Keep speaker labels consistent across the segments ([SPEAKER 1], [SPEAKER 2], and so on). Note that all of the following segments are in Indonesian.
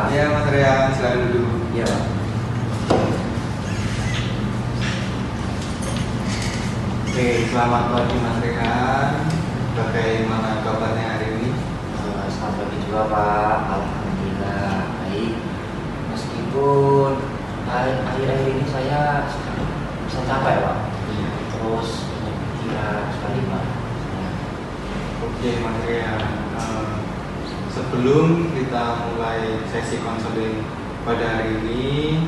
[SPEAKER 1] Pak.
[SPEAKER 2] Ya, Mas Rian, silakan duduk.
[SPEAKER 1] Iya, Pak.
[SPEAKER 2] Oke, selamat pagi Mas Rian. Bagaimana kabarnya hari ini?
[SPEAKER 1] Selamat pagi juga, Pak. Alhamdulillah baik. Meskipun akhir-akhir ini saya capek, Pak. Terus banyak pikiran sekali, Pak.
[SPEAKER 2] Oke, Mas Rian. Sebelum kita mulai sesi konseling pada hari ini,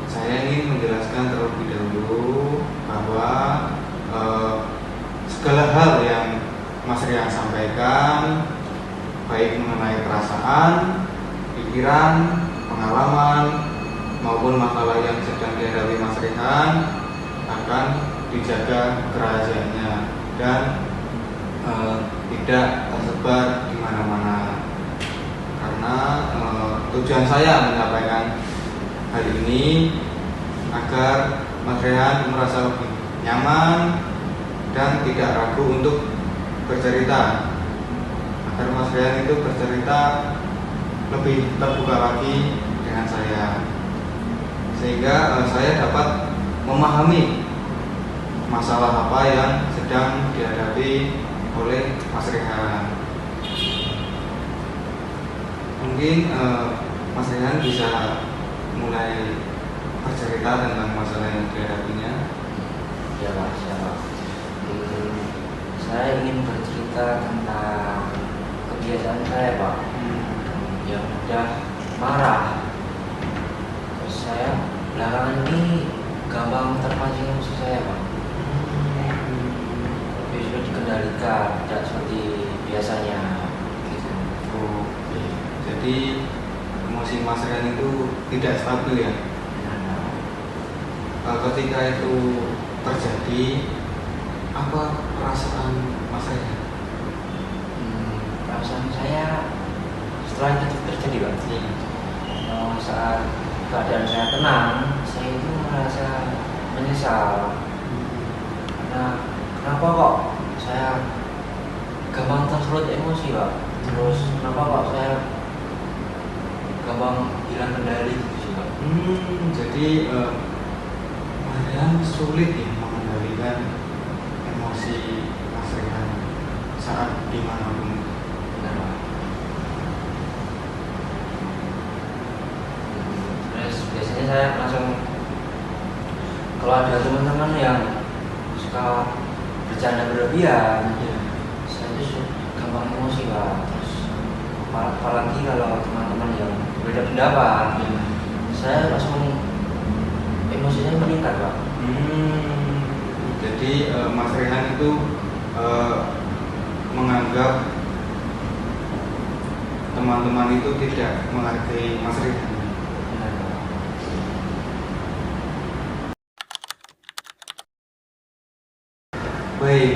[SPEAKER 2] saya ingin menjelaskan terlebih dahulu bahwa segala hal yang Mas Rian sampaikan, baik mengenai perasaan, pikiran, pengalaman, maupun masalah yang sedang dihadapi Mas Rian, akan dijaga kerahasiaannya dan tidak tersebar di mana-mana. Karena tujuan saya menyampaikan hal ini agar Mas Rehan merasa lebih nyaman dan tidak ragu untuk bercerita, agar Mas Rehan itu bercerita lebih terbuka lagi dengan saya, sehingga saya dapat memahami masalah apa yang sedang dihadapi oleh Mas Rehan. Mungkin Mas Rehan bisa mulai bercerita tentang masalah yang dihadapinya.
[SPEAKER 1] Ya, Pak. Siapa? Saya ingin bercerita tentang kebiasaan saya, Pak. Yang mudah marah. Terus saya belakangan ini gampang terpancing emosi saya, Pak. Bisa dikendalikan, tidak seperti biasanya gitu.
[SPEAKER 2] Oh, jadi emosi Mas Rehan itu tidak stabil ya? Ketika itu terjadi, apa perasaan Mas Rehan?
[SPEAKER 1] Perasaan saya setelah itu terjadi, Pak. Saat keadaan saya tenang, saya itu merasa menyesal. Karena kenapa kok saya gampang tersulut emosi, Pak? Terus kenapa kok saya gampang hilang kendali gitu sih, Pak?
[SPEAKER 2] Jadi Mas Rehan sulit ya mengendalikan emosi Mas Rehan saat dimanapun.
[SPEAKER 1] Benar, Pak. Terus biasanya saya langsung, kalau ada teman-teman yang suka bercanda berlebihan, saya itu gampang emosi, Pak. Terus apalagi kalau teman-teman yang berbeda pendapat, saya langsung emosinya meningkat, Pak.
[SPEAKER 2] Jadi Mas Rehan itu menganggap teman-teman itu tidak menghargai Mas Rehan.
[SPEAKER 1] Benar, Pak.
[SPEAKER 2] Baik,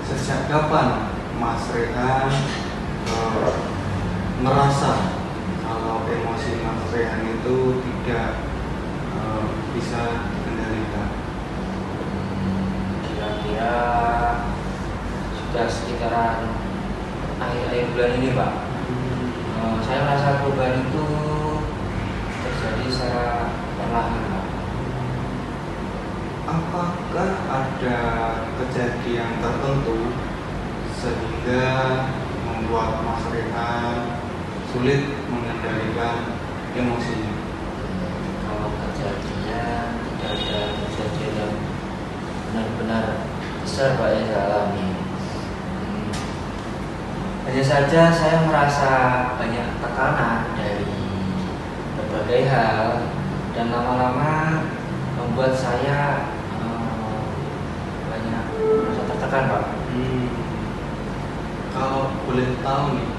[SPEAKER 2] sejak kapan Mas Rehan merasa kalau emosi Mas Rehan itu tidak bisa dikendalikan?
[SPEAKER 1] Kira-kira sudah sekitaran akhir-akhir bulan ini, Pak. Saya merasa perubahan itu terjadi secara perlahan, Pak.
[SPEAKER 2] Apakah ada kejadian tertentu sehingga membuat Mas Rehan sulit mengendalikan emosinya?
[SPEAKER 1] Kalau kejadian, tidak ada kejadian yang benar-benar besar, Pak, yang saya alami. Hanya saja saya merasa banyak tekanan dari berbagai hal, dan lama-lama membuat saya banyak merasa tertekan, Pak.
[SPEAKER 2] Kalau boleh tahu nih,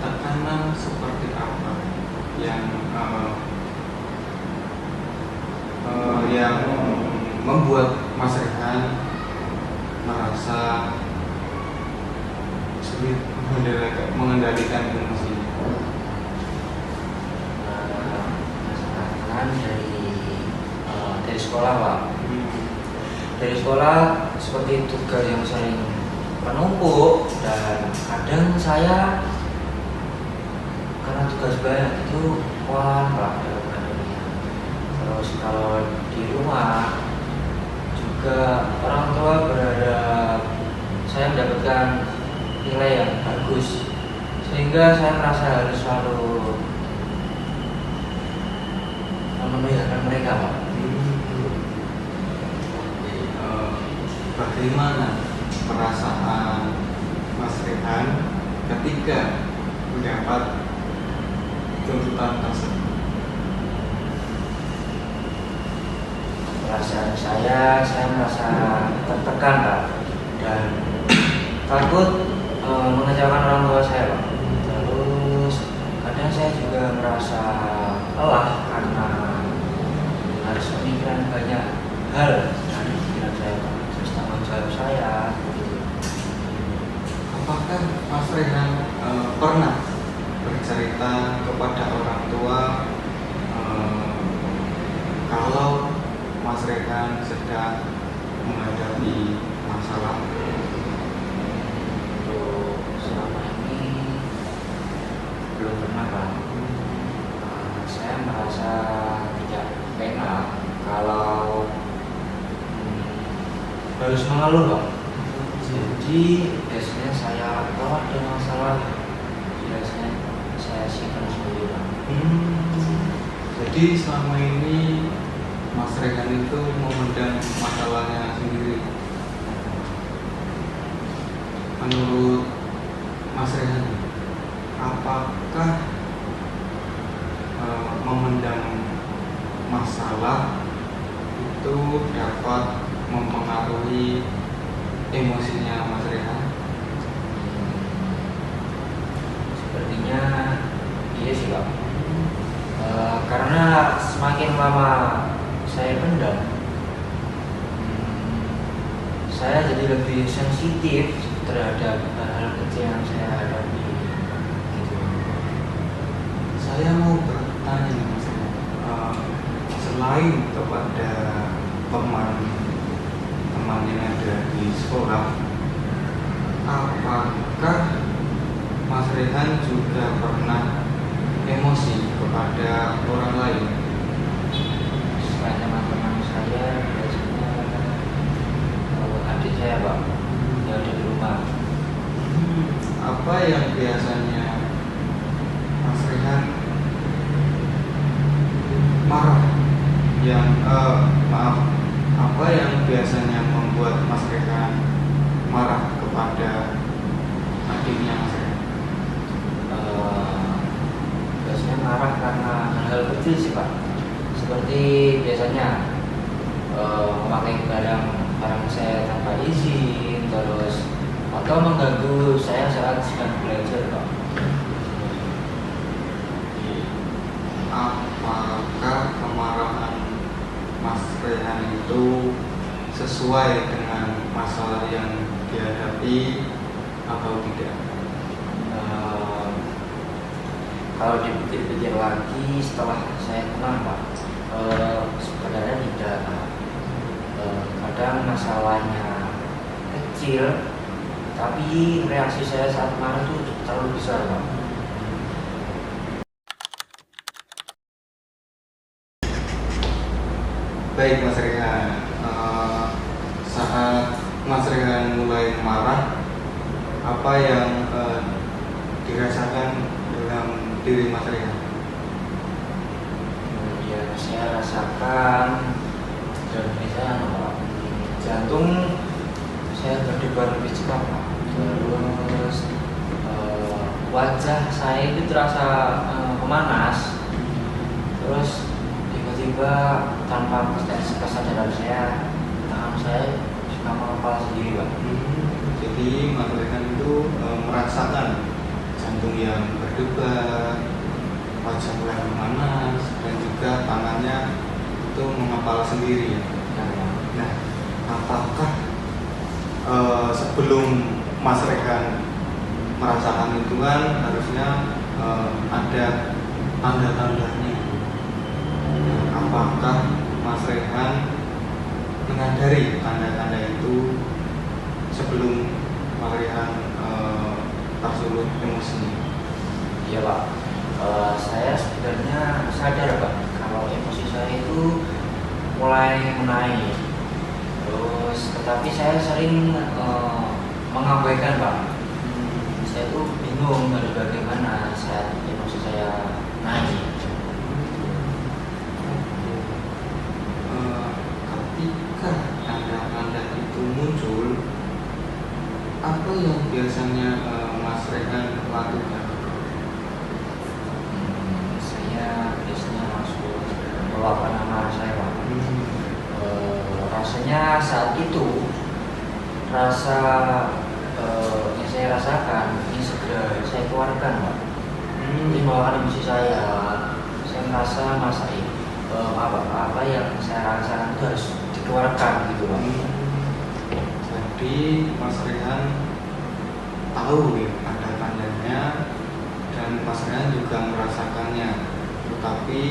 [SPEAKER 2] tekanan seperti apa yang membuat Mas Rehan merasa sulit mengendalikan emosinya?
[SPEAKER 1] Tekanan dari sekolah, Pak. Dari sekolah seperti tugas yang sering menumpuk, dan kadang saya tugas banyak itu wah Pak dalam pandemi. Terus kalau di rumah juga orang tua berharap saya mendapatkan nilai yang bagus, sehingga saya merasa harus selalu memenuhi harapan mereka Pak.
[SPEAKER 2] Bagaimana perasaan Mas Rehan ketika mendapat tuntutan tersebut?
[SPEAKER 1] Perasaan saya merasa tertekan Pak, dan takut mengecewakan orang tua saya Pak. Terus kadang saya juga merasa lelah karena harus memikirkan banyak hal dari pikiran saya Pak. Terus tanggung jawab saya gitu.
[SPEAKER 2] Apakah Mas Rehan pernah bercerita kepada orang tua kalau Mas Rehan sedang menghadapi masalah?
[SPEAKER 1] Untuk selama ini belum pernah Pak. Saya merasa tidak enak kalau harus mengeluh Pak. Jadi biasanya saya kalau ada masalah biasanya saya simpan sendiri Pak.
[SPEAKER 2] Jadi selama ini Mas Rehan itu memendam masalahnya sendiri. Menurut Mas Rehan, apakah memendam masalah itu dapat mempengaruhi emosinya Mas Rehan?
[SPEAKER 1] Sepertinya iya sih Pak. Karena semakin lama saya pendam, saya jadi lebih sensitif terhadap hal kecil yang saya hadapi gitu.
[SPEAKER 2] Saya mau bertanya nih Mas Rehan, selain kepada teman-teman yang ada di sekolah, apakah Mas Rehan juga pernah emosi kepada orang lain?
[SPEAKER 1] Selain teman-teman saya, biasanya adik saya Pak yang ada di rumah.
[SPEAKER 2] Apa yang biasanya Mas Rehan marah? Apa yang biasanya membuat Mas Rehan marah kepada adiknya Mas Rehan?
[SPEAKER 1] Biasanya marah karena hal-hal kecil sih Pak. Seperti biasanya memakai barang saya tanpa izin, terus atau mengganggu saya saat sedang belajar Pak.
[SPEAKER 2] Apakah kemarahan Mas Rehan itu sesuai dengan masalah yang dihadapi atau tidak?
[SPEAKER 1] Kalau dipikir-pikir lagi setelah saya tenang Pak, sebenarnya tidak. Kadang masalahnya kecil, tapi reaksi saya saat marah itu terlalu besar Pak.
[SPEAKER 2] Baik Mas Rehan, saat Mas Rehan mulai marah, apa yang dirasakan dalam diri Mas Rehan?
[SPEAKER 1] Kemudian saya rasakan jantung saya berdebar lebih cepat Pak. Terus wajah saya itu terasa memanas. Terus tiba-tiba tanpa kesadaran saya, tangan saya suka mengepal sendiri Pak.
[SPEAKER 2] Jadi Mas Rehan itu merasakan jantung yang berdebar, wajah mulai memanas, dan juga tangannya itu mengepal sendiri. Nah, apakah sebelum Mas Rehan merasakan itu kan harusnya ada tanda-tandanya? Apakah Mas Rehan menyadari tanda-tanda itu sebelum Mas Rehan tersulut emosi?
[SPEAKER 1] Iya Pak. Saya sebenarnya sadar Pak kalau emosi saya itu mulai menaik. Terus tetapi saya sering mengabaikan Pak. Saya tuh bingung harus bagaimana saat emosi saya naik.
[SPEAKER 2] Ketika tanda-tanda itu muncul, apa yang biasanya Mas Rehan lakukan?
[SPEAKER 1] Saya biasanya langsung meluapkan amarah saya Pak. Rasanya saat itu rasa yang saya rasakan ini segera saya keluarkan Pak. Ini meluapkan emosi saya. Saya merasa apa yang saya rasakan itu harus dikeluarkan gitu Pak.
[SPEAKER 2] Jadi Mas Rehan tahu ya ada tandanya dan Mas Rehan juga merasakannya, tetapi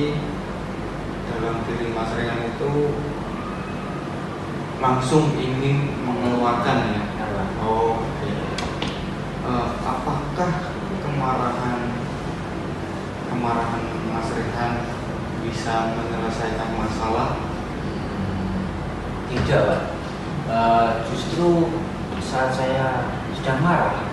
[SPEAKER 2] dalam diri Mas Rehan itu langsung ingin mengeluarkan ya. Oh, apakah kemarahan Mas Rehan bisa menyelesaikan masalah?
[SPEAKER 1] Tidak Pak. Justru saat saya sedang marah,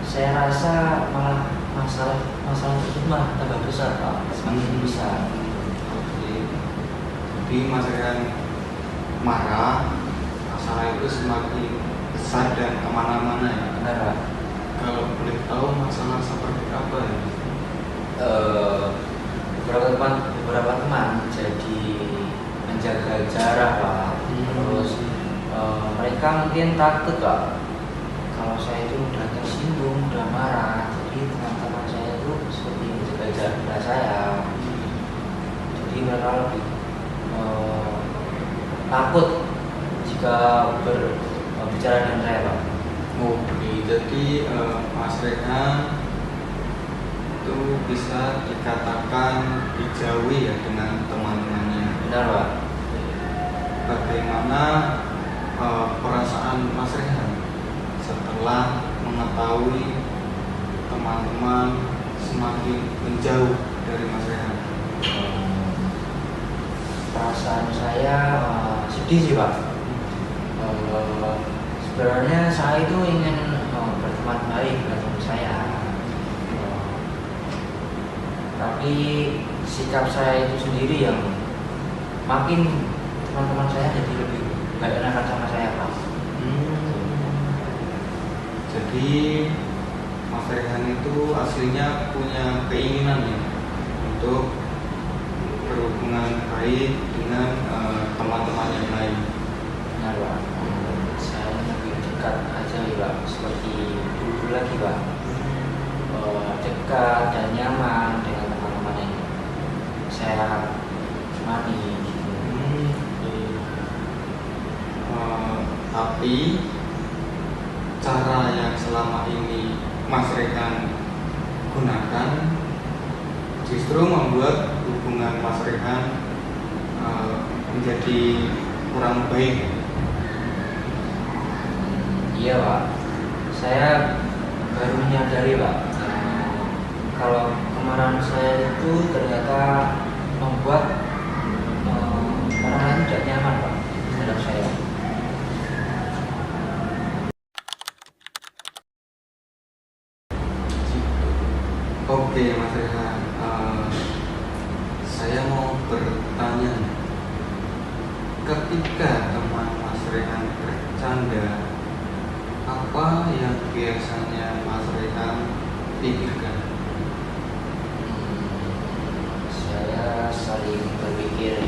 [SPEAKER 1] saya rasa malah masalah itu malah tambah besar Pak, semakin besar.
[SPEAKER 2] Oke. Jadi Mas Rehan marah, masalah itu semakin besar dan kemana-mana ya.
[SPEAKER 1] Benar Pak.
[SPEAKER 2] Kalau boleh tahu masalah seperti apa ya?
[SPEAKER 1] Beberapa teman jadi menjaga jarak Pak. Terus mereka mungkin takut Pak kalau saya itu udah tersinggung, udah marah. Jadi teman-teman saya itu seperti menjaga jarak dari saya. Jadi mereka lebih takut jika berbicara dengan saya Pak.
[SPEAKER 2] Oke, jadi Mas Rehan itu bisa dikatakan dijauhi ya dengan teman-temannya.
[SPEAKER 1] Benar Pak.
[SPEAKER 2] Bagaimana perasaan Mas Rehan setelah mengetahui teman-teman semakin menjauh dari Mas Rehan?
[SPEAKER 1] Perasaan saya sedih sih Pak. Sebenarnya saya itu ingin berteman baik dengan teman saya. Tapi sikap saya itu sendiri yang makin teman-teman saya jadi lebih gak enakan sama saya Pak.
[SPEAKER 2] Jadi Mas Rehan itu aslinya punya keinginan ya untuk berhubungan baik dengan teman-teman yang lain.
[SPEAKER 1] Benar Pak. Saya lebih dekat aja ya Pak, seperti dulu lagi Pak. Dekat dan nyaman dengan teman-teman yang saya temani gitu.
[SPEAKER 2] Tapi cara yang selama ini Mas Rehan gunakan justru membuat hubungan Mas Rehan menjadi kurang baik.
[SPEAKER 1] Iya Pak, saya baru menyadari Pak, kalau kemarahan saya itu ternyata membuat orang lain tidak nyaman Pak terhadap saya.
[SPEAKER 2] Oke Mas Rehan, saya mau bertanya, ketika teman Mas Rehan bercanda, apa yang biasanya Mas Rehan pikirkan?
[SPEAKER 1] Saya sering berpikir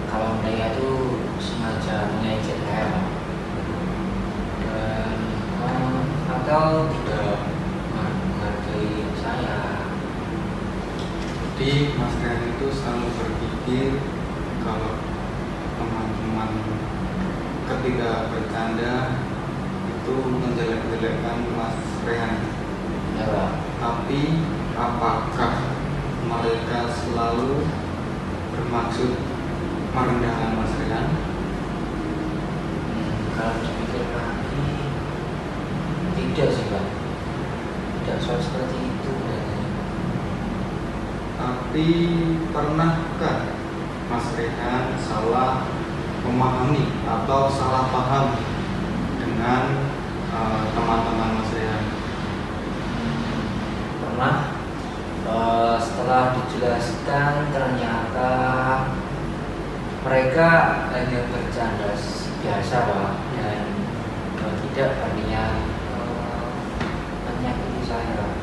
[SPEAKER 1] kalau mereka itu sengaja mengejek saya Pak, dan atau tidak menghargai saya.
[SPEAKER 2] Jadi Mas Rehan itu selalu berpikir kalau teman-teman ketika bercanda itu menjelek-jelekkan Mas Rehan.
[SPEAKER 1] Ya Pak.
[SPEAKER 2] Tapi apakah mereka selalu bermaksud merendahkan Mas Rehan?
[SPEAKER 1] Kalau dipikir lagi tidak sih Pak, tidak soal seperti itu.
[SPEAKER 2] Tapi pernahkah Mas Rehan salah memahami atau salah paham dengan teman-teman Mas Rehan?
[SPEAKER 1] Pernah. Setelah dijelaskan ternyata mereka hanya bercanda biasa Pak, dan tidak berniat menyakiti saya.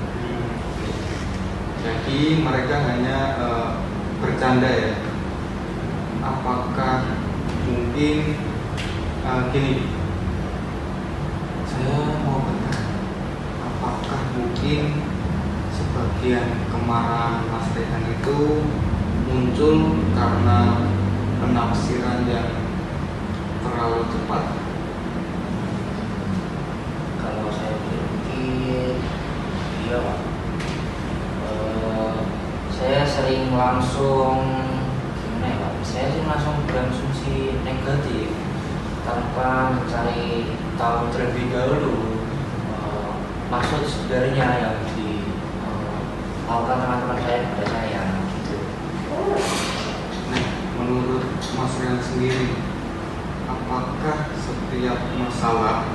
[SPEAKER 2] Jadi mereka hanya bercanda ya. Apakah mungkin gini, saya mau bertanya, apakah mungkin sebagian kemarahan Mas Rehan itu muncul karena penafsiran yang terlalu cepat?
[SPEAKER 1] Kalau saya pikir, iya Pak. Saya sering langsung gimana ya Pak? Saya sih langsung berasumsi negatif tanpa mencari tahu terlebih dahulu maksud sebenarnya yang dilakukan teman-teman saya kepada saya gitu.
[SPEAKER 2] Nah, menurut Mas Rehan sendiri, apakah setiap masalah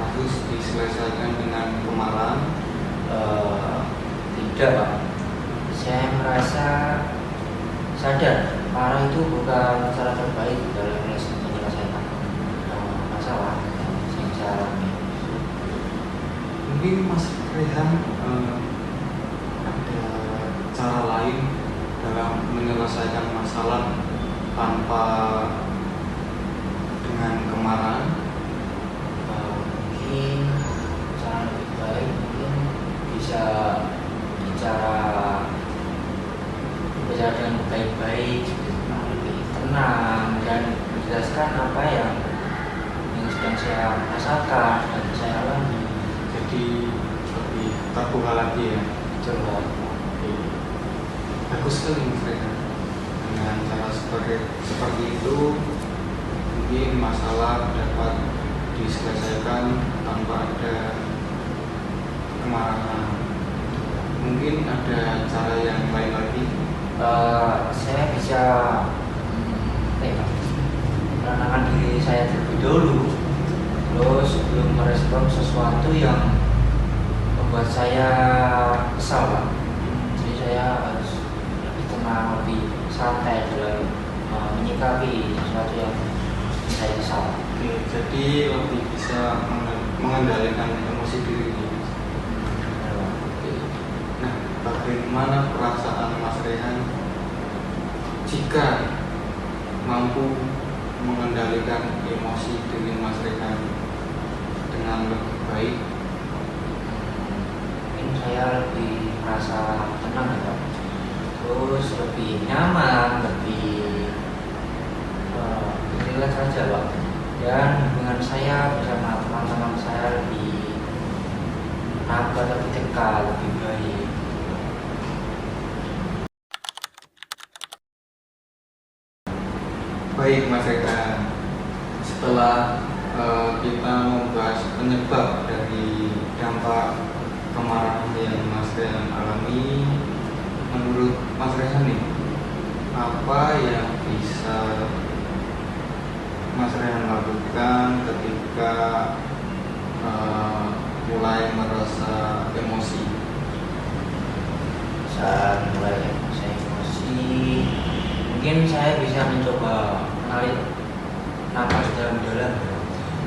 [SPEAKER 2] harus diselesaikan dengan kemarahan?
[SPEAKER 1] Tidak Pak. Saya merasa sadar marah itu bukan cara terbaik dalam menyelesaikan masalah yang saya alami.
[SPEAKER 2] Mungkin Mas Rehan ada cara lain dalam menyelesaikan masalah tanpa dengan kemarahan?
[SPEAKER 1] Mungkin cara lebih baik mungkin bisa bicara dengan baik-baik, lebih tenang dan menjelaskan apa yang sedang saya rasakan dan saya alami.
[SPEAKER 2] Jadi lebih terbuka lagi ya.
[SPEAKER 1] Coba.
[SPEAKER 2] Bagus sekali Mas Rehan. Dengan cara seperti itu mungkin masalah dapat diselesaikan tanpa ada kemarahan. Mungkin ada cara yang lain lagi.
[SPEAKER 1] Saya bisa menenangkan diri saya terlebih dahulu, terus sebelum merespon sesuatu yang membuat saya kesal Pak. Jadi saya harus lebih tenang, lebih santai dalam menyikapi sesuatu yang saya kesal.
[SPEAKER 2] Oke, jadi lebih bisa mengendalikan emosi diri. Nah, bagaimana perasaan Mas Rehan jika mampu mengendalikan emosi diri Mas Rehan dengan lebih baik?
[SPEAKER 1] Mungkin saya lebih merasa tenang ya Pak. Terus lebih nyaman, lebih rileks saja Pak. Dan hubungan saya bersama teman-teman saya lebih nambah, lebih dekat, lebih baik.
[SPEAKER 2] Baik Mas Rehan, setelah kita membahas penyebab dari dampak kemarahan yang Mas Rehan alami, menurut Mas Rehan nih, apa yang bisa Mas Rehan lakukan ketika mulai merasa emosi?
[SPEAKER 1] Saat mulai saya emosi, mungkin saya bisa mencoba menarik nafas dalam-dalam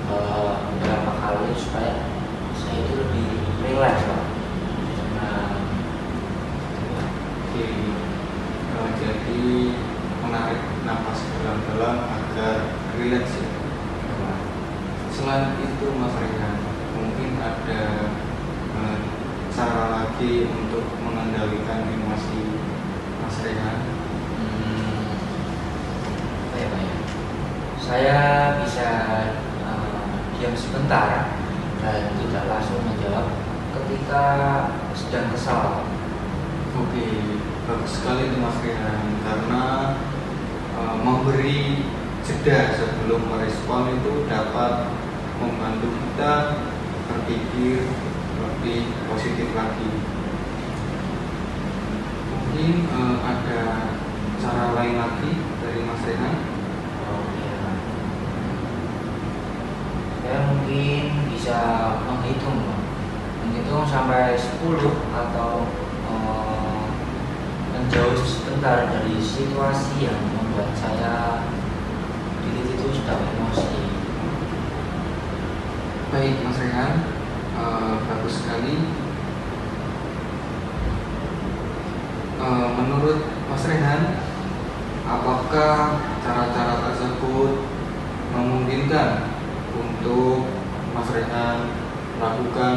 [SPEAKER 1] beberapa kali supaya saya itu lebih rileks Pak. Nah,
[SPEAKER 2] Oke, jadi menarik nafas dalam-dalam agar rileks ya. Selain itu Mas Rehan, mungkin ada cara lagi untuk mengendalikan emosi Mas Rehan?
[SPEAKER 1] apa ya Pak ya? Saya bisa diam sebentar dan tidak langsung menjawab ketika sedang kesal.
[SPEAKER 2] Oke, bagus sekali itu Mas Rehan, karena memberi jeda sebelum merespon itu dapat membantu kita berpikir lebih positif lagi. Mungkin ada cara lain lagi dari Mas Rehan?
[SPEAKER 1] Oh iya, saya mungkin bisa menghitung sampai 10 atau menjauh sebentar dari situasi yang membuat saya diri itu sedang emosi.
[SPEAKER 2] Baik Mas Rehan, bagus sekali. Menurut Mas Rehan, apakah cara-cara tersebut memungkinkan untuk Mas Rehan lakukan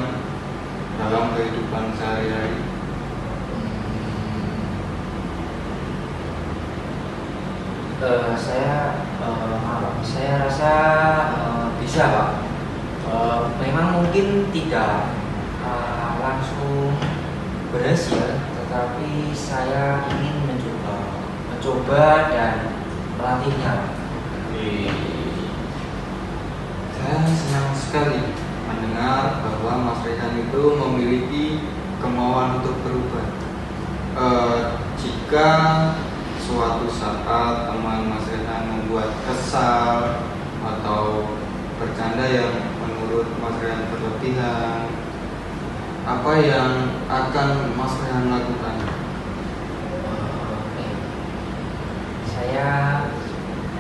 [SPEAKER 2] dalam kehidupan sehari-hari?
[SPEAKER 1] Saya rasa bisa, Pak. Memang mungkin tidak langsung berhasil, tetapi saya ingin mencoba dan melatihnya.
[SPEAKER 2] Saya senang sekali mendengar bahwa Mas Rehan itu memiliki kemauan untuk berubah. Jika suatu saat teman Mas Rehan membuat kesal atau bercanda yang menurut Mas Rehan berlebihan, apa yang akan Mas Rehan lakukan?
[SPEAKER 1] Saya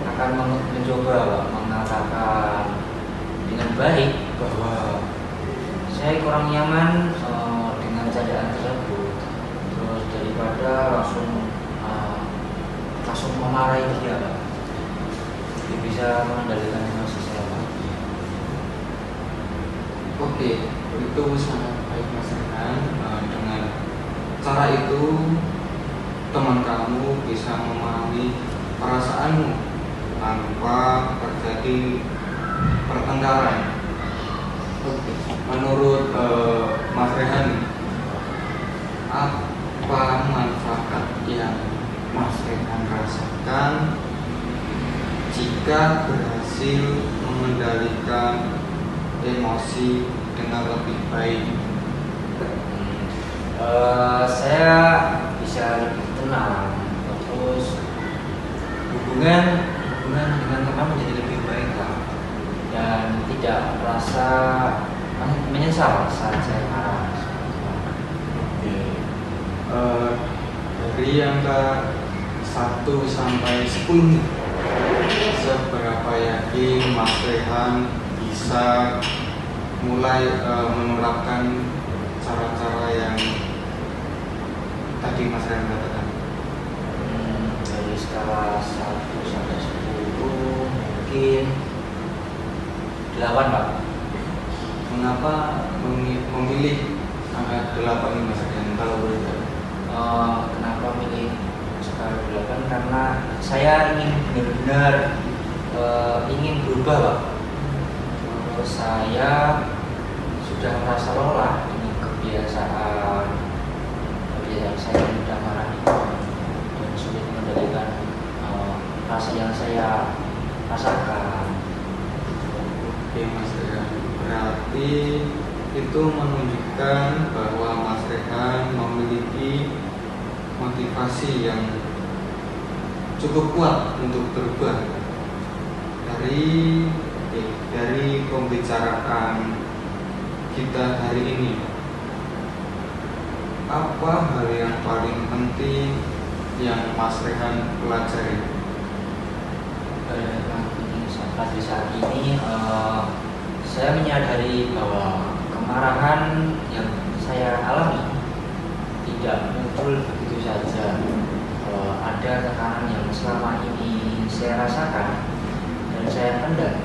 [SPEAKER 1] akan mencoba, Pak, mengatakan dengan baik bahwa saya kurang nyaman dengan candaan tersebut. Terus daripada langsung memarahi dia, Pak. Jadi bisa mengendalikan emosi saya, Pak.
[SPEAKER 2] Oke, itu sangat baik Mas Rehan. Dengan cara itu teman kamu bisa memahami perasaanmu tanpa terjadi pertengkaran. Oke. Menurut Mas Rehan, apa manfaat yang Mas Rehan rasakan jika berhasil mengendalikan emosi dengan lebih baik?
[SPEAKER 1] Saya bisa lebih tenang, terus hubungan dengan teman menjadi lebih baik, Pak, dan tidak merasa menyesal saat saya marah.
[SPEAKER 2] Oke. Dari angka 1 sampai 10 nih, seberapa yakin Mas Rehan bisa mulai menerapkan cara-cara yang tadi Mas Rehan katakan?
[SPEAKER 1] Dari skala 1 sampai 10 mungkin 8, Pak.
[SPEAKER 2] Mengapa memilih angka 8 ini Mas Rehan, kalau boleh tahu?
[SPEAKER 1] Kenapa milih skala 8? Karena saya ingin benar-benar ingin berubah, Pak. Terus saya sudah merasa lelah dengan kebiasaan saya mudah marah itu dan sulit mengendalikan rasa yang saya rasakan.
[SPEAKER 2] Oke Mas Rehan, berarti itu menunjukkan bahwa Mas Rehan memiliki motivasi yang cukup kuat untuk berubah. Dari pembicaraan kita hari ini, apa hal yang paling penting yang Mas Rehan pelajari?
[SPEAKER 1] Sampai saat ini saya menyadari bahwa kemarahan yang saya alami tidak muncul begitu saja. Ada tekanan yang selama ini saya rasakan dan saya pendam.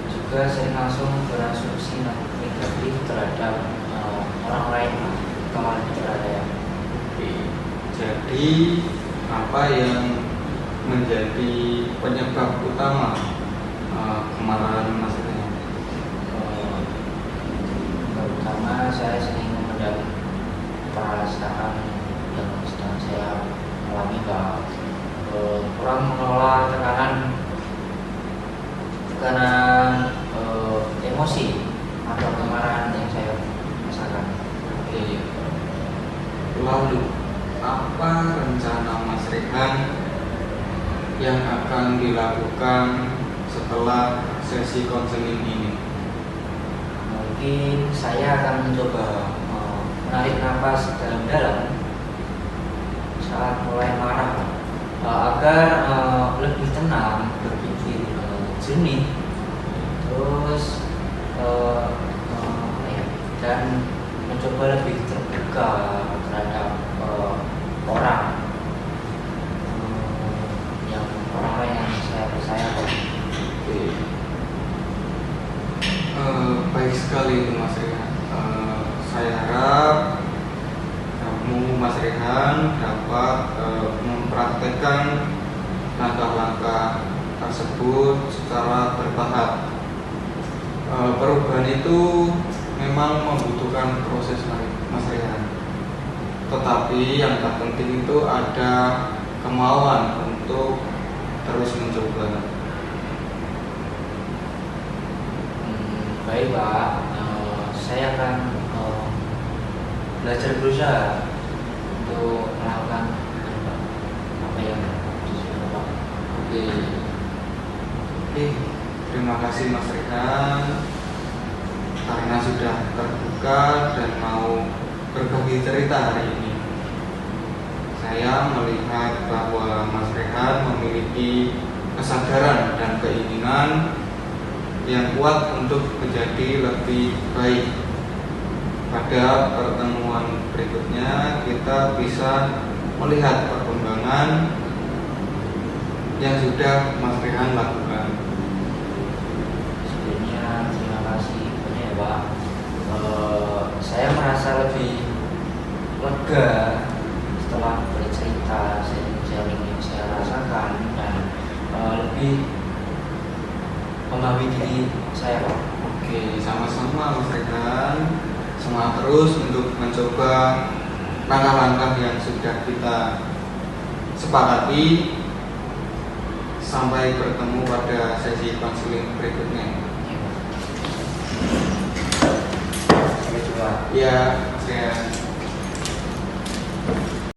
[SPEAKER 1] Juga sering langsung berasumsi negatif terhadap orang lain, teman saya.
[SPEAKER 2] Jadi apa yang menjadi penyebab utama kemarahan Mas Rehan?
[SPEAKER 1] Terutama saya sering memendam perasaan yang sedang saya alami, Pak. Kurang mengelola tekanan emosi atau kemarahan yang saya rasakan.
[SPEAKER 2] Lalu apa apa rencana Mas Rehan yang akan dilakukan setelah sesi konseling ini?
[SPEAKER 1] Mungkin saya akan mencoba menarik nafas dalam-dalam saat mulai marah, agar lebih tenang, berpikir jernih, terus dan mencoba lebih terbuka terhadap orang orang yang saya percaya.
[SPEAKER 2] Oke. Baik sekali itu Mas Rehan. Saya harap kamu Mas Rehan dapat mempraktekkan langkah-langkah tersebut secara bertahap. Perubahan itu memang membutuhkan proses Mas Rehan. Tetapi yang terpenting itu ada kemauan untuk terus mencoba.
[SPEAKER 1] Baik Pak, saya akan belajar berusaha untuk melakukan apa yang disuruh Pak.
[SPEAKER 2] Oke. Terima kasih Mas Rehan karena sudah terbuka dan mau berbagi cerita hari ini. Saya melihat bahwa Mas Rehan memiliki kesadaran dan keinginan yang kuat untuk menjadi lebih baik. Pada pertemuan berikutnya kita bisa melihat perkembangan yang sudah Mas Rehan lakukan.
[SPEAKER 1] Sebelumnya terima kasih banyak ya Pak. Saya merasa lebih lega setelah bercerita, sharing yang saya rasakan, dan lebih memahami diri saya Pak.
[SPEAKER 2] Oke, sama-sama Mas Rehan. Semangat terus untuk mencoba langkah-langkah yang sudah kita sepakati. Sampai bertemu pada sesi konseling berikutnya.
[SPEAKER 1] Sampai jumpa.
[SPEAKER 2] Ya, Mas Rehan.